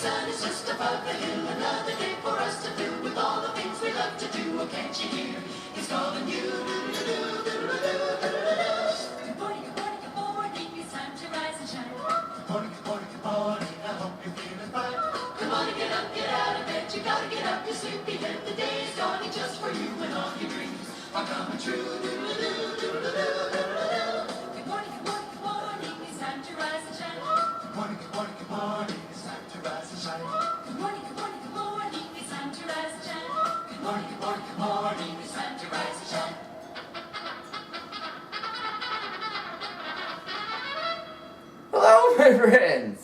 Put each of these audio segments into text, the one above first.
sun is just above the hill. Another day for us to do with all the things we love to do. Oh, can't you hear? He's calling you. Good morning, good morning, good morning. It's time to rise and shine. Good morning, good morning, good morning. I hope you're feeling fine. Come on and get up, get out of bed. You gotta get up, you're sleepy head. The day is dawning just for you, and all your dreams are coming true. Good morning, good morning, good morning. It's time to rise and shine. Good morning, good morning, good morning. It's time to rise and shine. Good morning, good morning, good morning. It's time to rise and shine. Good morning, good morning, good morning. It's time to rise and shine. Hello, my friends.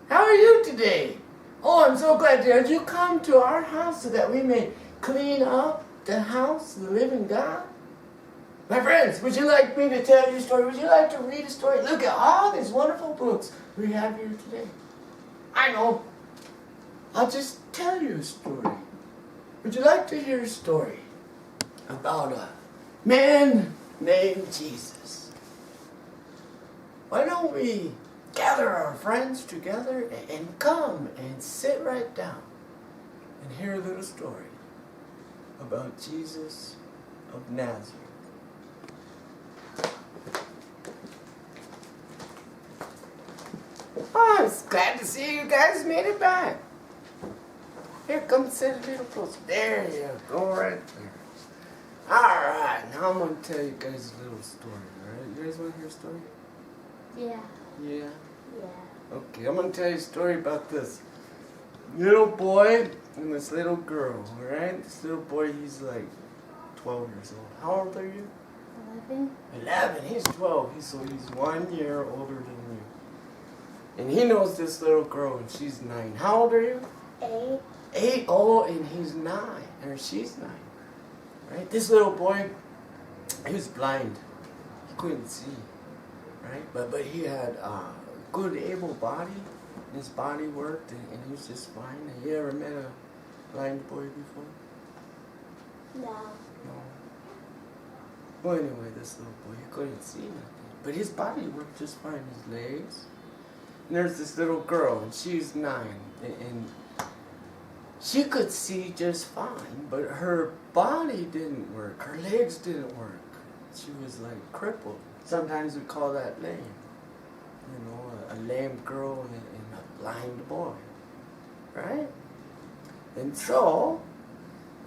How are you today? Oh, I'm so glad that you come to our house so that we may clean up the house of the living God. My friends, would you like me to tell you a story? Would you like to read a story? Look at all these wonderful books we have here today. I know. I'll just tell you a story. Would you like to hear a story about a man named Jesus? Why don't we gather our friends together and come and sit right down and hear a little story about Jesus of Nazareth. Oh, I'm glad to see you guys made it back. Here, come sit a little closer. There you go, right there. Alright, now I'm going to tell you guys a little story, alright? You guys want to hear a story? Yeah. Yeah? Yeah. Okay, I'm going to tell you a story about this little boy and this little girl, alright? This little boy, he's like 12 years old. How old are you? 11. 11. He's 12. He's 1 year older than you. And he knows this little girl, and she's 9. How old are you? 8. 8. Oh, and he's 9. Or she's 9. Right? This little boy, he was blind. He couldn't see. Right? But he had a good, able body. His body worked, and he was just fine. Have you ever met a blind boy before? No. No. Well, anyway, this little boy, he couldn't see nothing. But his body worked just fine. His legs. And there's this little girl, and she's 9, and she could see just fine, but her body didn't work. Her legs didn't work. She was like crippled. Sometimes we call that lame. You know, a lame girl and a blind boy, right? And so,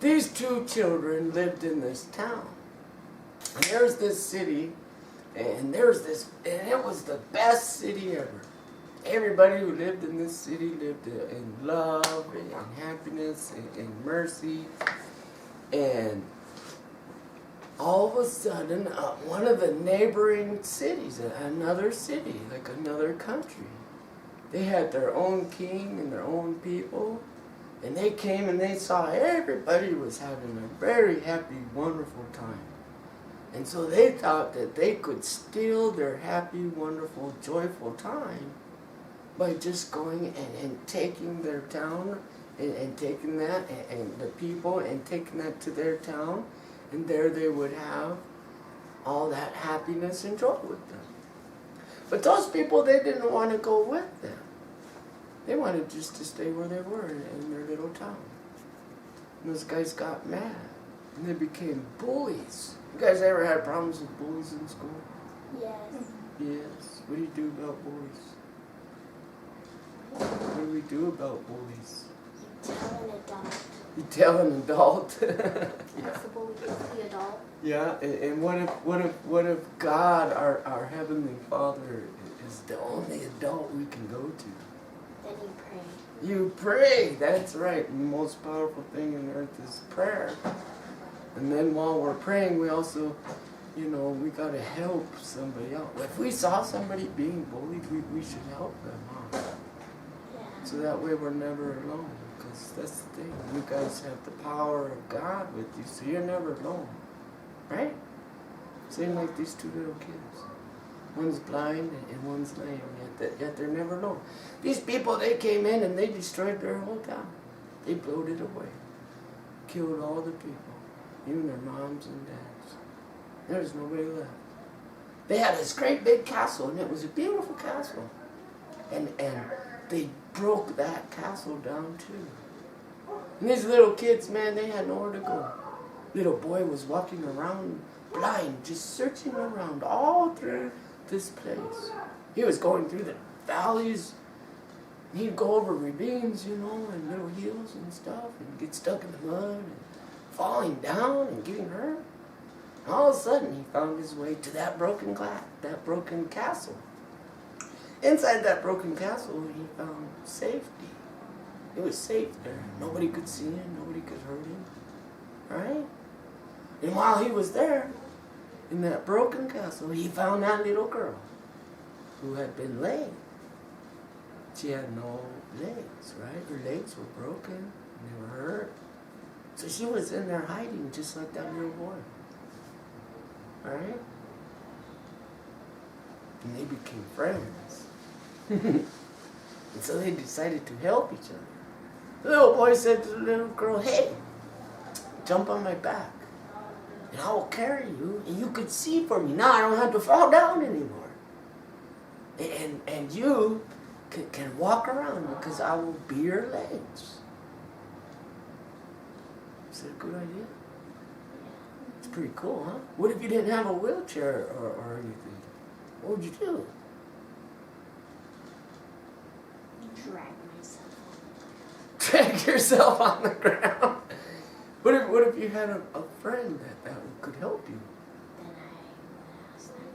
these two children lived in this town. And there's this city, and it was the best city ever. Everybody who lived in this city lived in love and happiness and mercy. And all of a sudden, one of the neighboring cities, another city, like another country, they had their own king and their own people. And they came and they saw everybody was having a very happy, wonderful time. And so they thought that they could steal their happy, wonderful, joyful time by just going and taking their town and taking that and the people and taking that to their town, and there they would have all that happiness and joy with them. But those people, they didn't want to go with them. They wanted just to stay where they were in their little town. And those guys got mad and they became bullies. You guys ever had problems with bullies in school? Yes. Yes. What do you do about bullies? What do we do about bullies? You tell an adult. You tell an adult. That's the bully is the adult. Yeah, and what if God, our Heavenly Father, is the only adult we can go to? Then you pray. You pray. That's right. The most powerful thing on earth is prayer. And then while we're praying, we also, we got to help somebody out. If we saw somebody being bullied, we should help them, huh? Yeah. So that way we're never alone. Because that's the thing. You guys have the power of God with you, so you're never alone. Right? Same like these two little kids. One's blind and one's lame, yet they're never alone. These people, they came in and they destroyed their whole town. They blew it away. Killed all the people, even their moms and dads. There's nobody left. They had this great big castle, and it was a beautiful castle. And they broke that castle down too. And these little kids, man, they had nowhere to go. Little boy was walking around blind, just searching around all through this place. He was going through the valleys. He'd go over ravines, you know, and little hills and stuff, and get stuck in the mud, and falling down and getting hurt. And all of a sudden, he found his way to that broken castle. Inside that broken castle, he found safety. It was safe there. Nobody could see him. Nobody could hurt him. Right? And while he was there, in that broken castle, he found that little girl who had been lame. She had no legs, right? Her legs were broken, and they were hurt. So she was in there hiding just like that little boy. Right? And they became friends. And so they decided to help each other. The little boy said to the little girl, hey, jump on my back, and I will carry you, and you could see for me. Now I don't have to fall down anymore. And you can walk around because I will be your legs. Is that a good idea? It's pretty cool, huh? What if you didn't have a wheelchair or anything? What would you do? Drag myself on. Drag yourself on the ground. What if you had a friend that could help you? Then I would ask them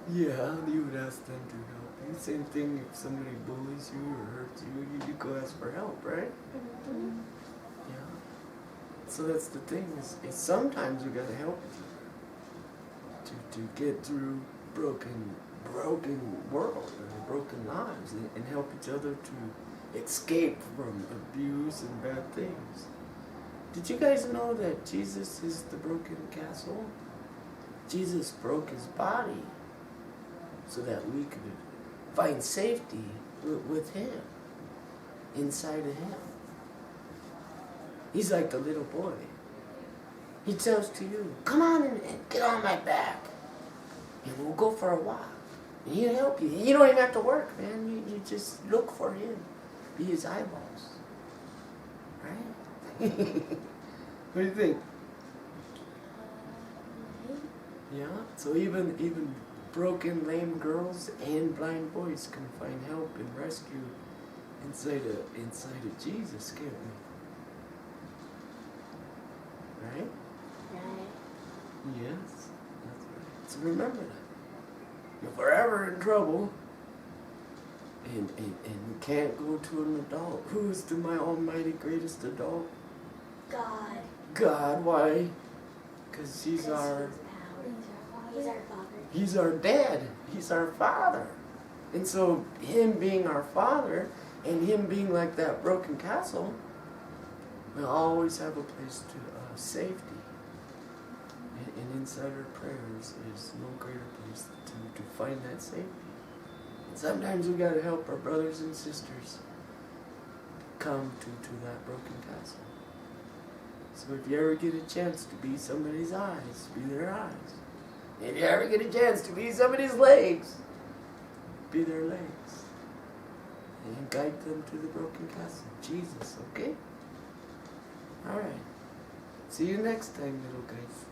to. Yeah, you would ask them to help you. Same thing if somebody bullies you or hurts you, you go ask for help, right? Mm-hmm. Yeah. So that's the thing is sometimes you gotta help to get through broken world or broken lives and help each other to escape from abuse and bad things. Did you guys know that Jesus is the broken castle? Jesus broke his body so that we could find safety with him, inside of him. He's like the little boy. He tells to you, come on and get on my back, and we'll go for a walk. And he'll help you. You don't even have to work, man. You just look for him. Be his eyeballs. Right? What do you think? Yeah? So even broken, lame girls and blind boys can find help and rescue inside of Jesus, can't we? Right? Right. Yes. That's right. So remember that. If we're ever in trouble and we can't go to an adult, who is my almighty greatest adult? God. God. Why? Because he's our Father. He's our dad. He's our father. And so him being our father and him being like that broken castle, we'll always have a place to safety. And inside our prayers is no greater place to find that safety. And sometimes we got to help our brothers and sisters come to that broken castle. So if you ever get a chance to be somebody's eyes, be their eyes. If you ever get a chance to be somebody's legs, be their legs. And guide them to the broken castle. Jesus, okay? Alright. See you next time, little guys.